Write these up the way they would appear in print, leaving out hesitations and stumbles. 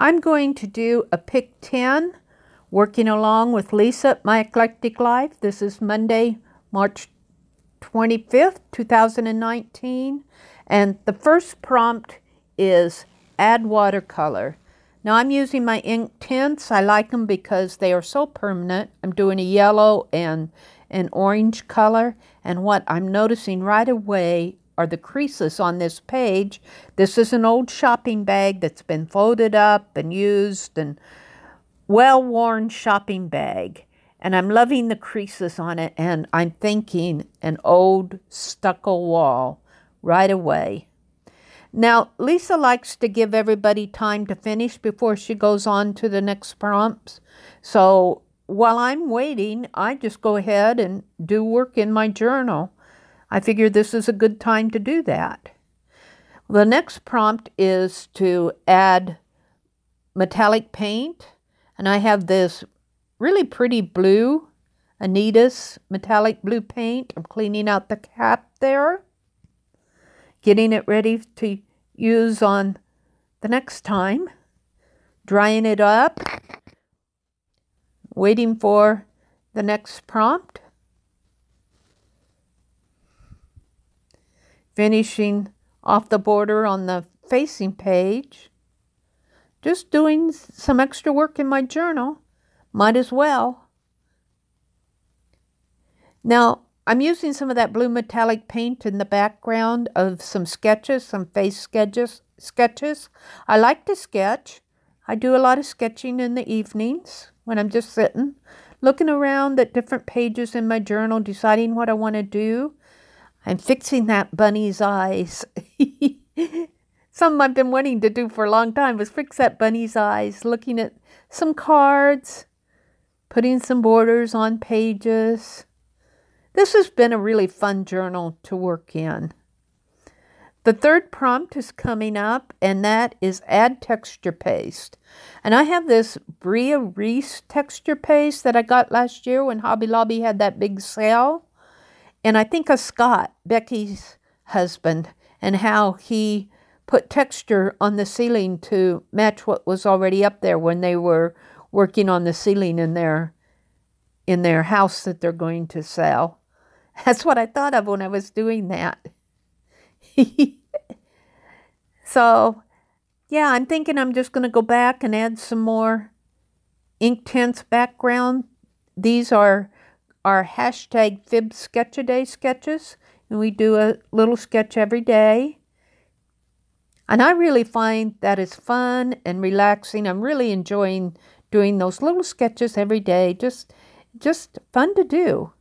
I'm going to do a pick 10, working along with Lisa at My Eclectic Life. This is Monday, March 25th, 2019. And the first prompt is add watercolor. Now I'm using my ink tints. I like them because they are so permanent. I'm doing a yellow and an orange color. And what I'm noticing right away are the creases on this page. This is an old shopping bag that's been folded up and used, and well-worn shopping bag. And I'm loving the creases on it, and I'm thinking an old stucco wall right away. Now, Lisa likes to give everybody time to finish before she goes on to the next prompts. So while I'm waiting, I just go ahead and do work in my journal. I figure this is a good time to do that. The next prompt is to add metallic paint. And I have this really pretty blue, Anita's metallic blue paint. I'm cleaning out the cap there, getting it ready to use on the next time, drying it up, waiting for the next prompt, finishing off the border on the facing page, just doing some extra work in my journal, might as well. Now, I'm using some of that blue metallic paint in the background of some sketches, some face sketches. I like to sketch. I do a lot of sketching in the evenings when I'm just sitting, looking around at different pages in my journal, deciding what I want to do. I'm fixing that bunny's eyes. Something I've been wanting to do for a long time was fix that bunny's eyes, looking at some cards, putting some borders on pages. This has been a really fun journal to work in. The third prompt is coming up, and that is add texture paste. And I have this Bria Reese texture paste that I got last year when Hobby Lobby had that big sale. And I think of Scott, Becky's husband, and how he put texture on the ceiling to match what was already up there when they were working on the ceiling in their house that they're going to sell. That's what I thought of when I was doing that. So, yeah, I'm thinking I'm just going to go back and add some more ink tints background. These are our hashtag Fib Sketch-A-Day sketches, and we do a little sketch every day. And I really find that is fun and relaxing. I'm really enjoying doing those little sketches every day. Just fun to do.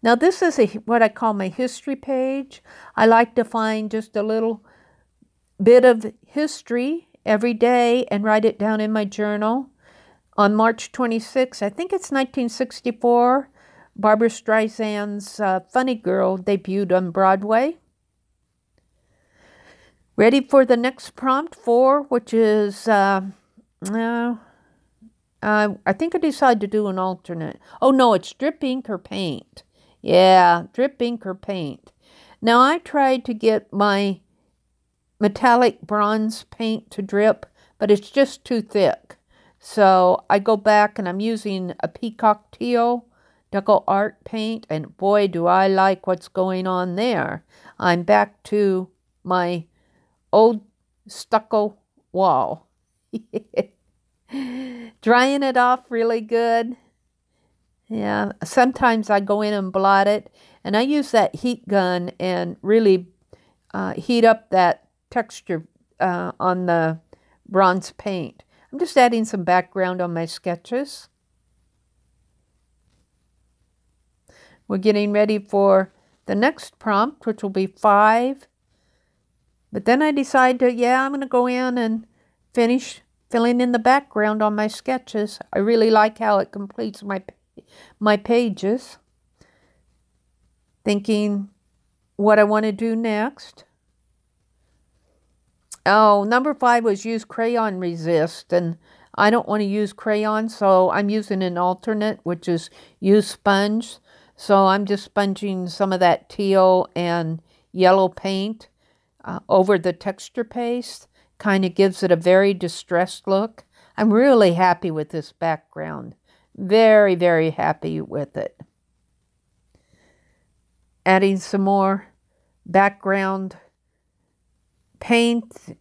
Now this is what I call my history page. I like to find just a little bit of history every day and write it down in my journal. On March 26th, I think it's 1964, Barbra Streisand's Funny Girl debuted on Broadway. Ready for the next prompt 4, which is, I think I decided to do an alternate. Oh no, it's drip ink or paint. Yeah, drip ink or paint. Now I tried to get my metallic bronze paint to drip, but it's just too thick. So I go back and I'm using a peacock teal Deco Art paint, and boy, do I like what's going on there. I'm back to my old stucco wall. Drying it off really good. Yeah, sometimes I go in and blot it, and I use that heat gun and really heat up that texture on the bronze paint. I'm just adding some background on my sketches. We're getting ready for the next prompt, which will be 5. But then I decide to, I'm going to go in and finish filling in the background on my sketches. I really like how it completes my pages. Thinking what I want to do next. Oh, number 5 was use crayon resist, and I don't want to use crayon, so I'm using an alternate, which is use sponge. So I'm just sponging some of that teal and yellow paint over the texture paste. Kind of gives it a very distressed look. I'm really happy with this background. Very, very happy with it. Adding some more background paint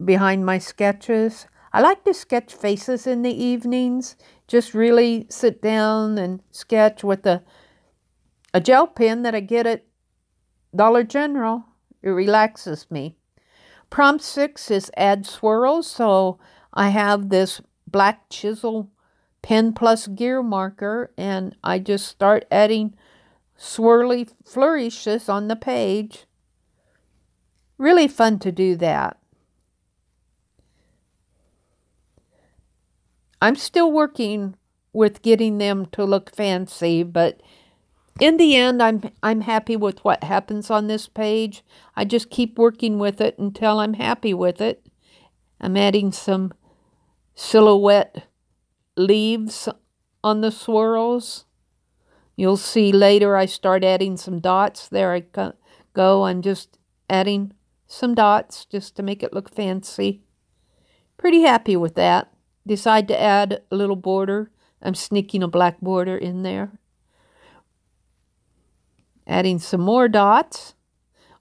behind my sketches. I like to sketch faces in the evenings. Just really sit down and sketch with a gel pen that I get at Dollar General. It relaxes me. Prompt 6 is add swirls. So I have this black chisel pen plus gear marker, and I just start adding swirly flourishes on the page. Really fun to do that. I'm still working with getting them to look fancy, but in the end, I'm happy with what happens on this page. I just keep working with it until I'm happy with it. I'm adding some silhouette leaves on the swirls. You'll see later I start adding some dots. There I go. I'm just adding some dots just to make it look fancy. Pretty happy with that. Decide to add a little border. I'm sneaking a black border in there. Adding some more dots.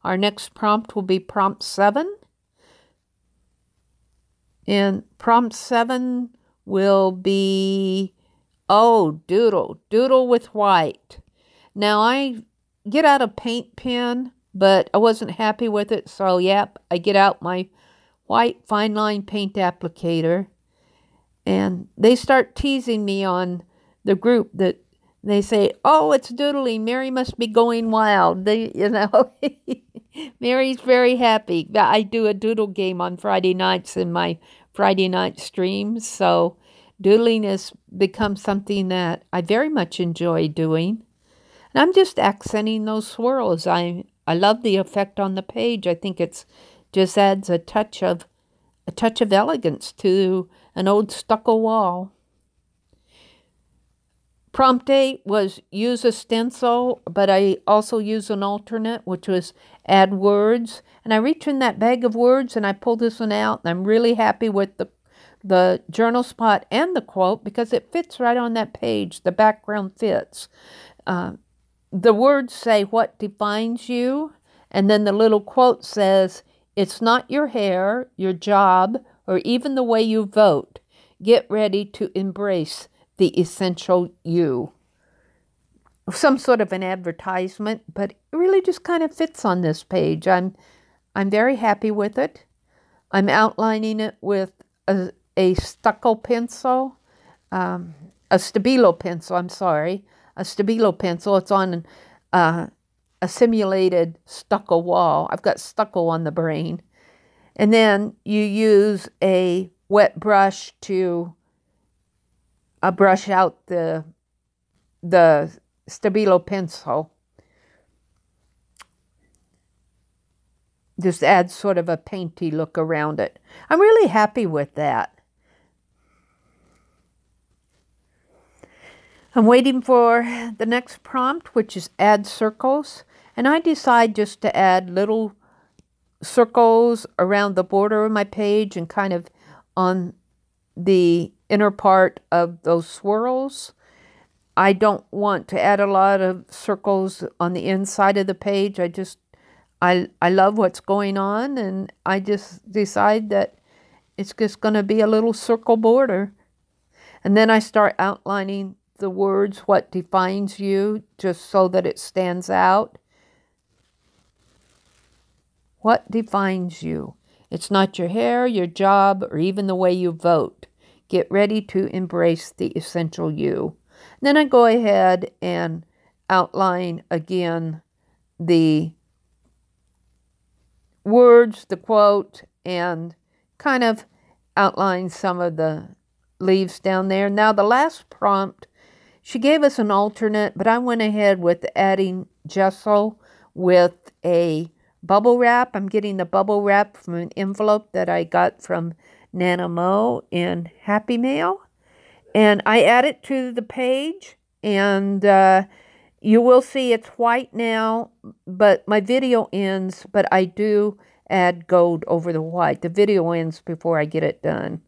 Our next prompt will be prompt 7. And prompt 7 will be, doodle. Doodle with white. Now I get out a paint pen, but I wasn't happy with it. So, yep, I get out my white fine line paint applicator. And they start teasing me on the group that they say, oh, it's doodling. Meri must be going wild. Meri's very happy. I do a doodle game on Friday nights in my Friday night streams. So doodling has become something that I very much enjoy doing. And I'm just accenting those swirls. I love the effect on the page. I think it's just adds a touch of elegance to an old stucco wall. Prompt 8 was use a stencil, but I also use an alternate, which was add words. And I reach in that bag of words and I pull this one out. And I'm really happy with the journal spot and the quote because it fits right on that page. The background fits. The words say what defines you. And then the little quote says, it's not your hair, your job, or even the way you vote. Get ready to embrace the essential you. Some sort of an advertisement, but it really just kind of fits on this page. I'm very happy with it. I'm outlining it with a stucco pencil, a Stabilo pencil, I'm sorry. A Stabilo pencil. It's on a simulated stucco wall. I've got stucco on the brain. And then you use a wet brush to brush out the Stabilo pencil. Just adds sort of a painty look around it. I'm really happy with that. I'm waiting for the next prompt, which is add circles. And I decide just to add little circles around the border of my page and kind of on the inner part of those swirls. I don't want to add a lot of circles on the inside of the page. I love what's going on, and I just decide that it's just going to be a little circle border. And then I start outlining the words, what defines you, just so that it stands out. What defines you? It's not your hair, your job, or even the way you vote. Get ready to embrace the essential you. And then I go ahead and outline again the words, the quote, and kind of outline some of the leaves down there. Now the last prompt, she gave us an alternate, but I went ahead with adding gesso with a bubble wrap. I'm getting the bubble wrap from an envelope that I got from Nana Mo in Happy Mail. And I add it to the page, and you will see it's white now, but my video ends, but I do add gold over the white. The video ends before I get it done.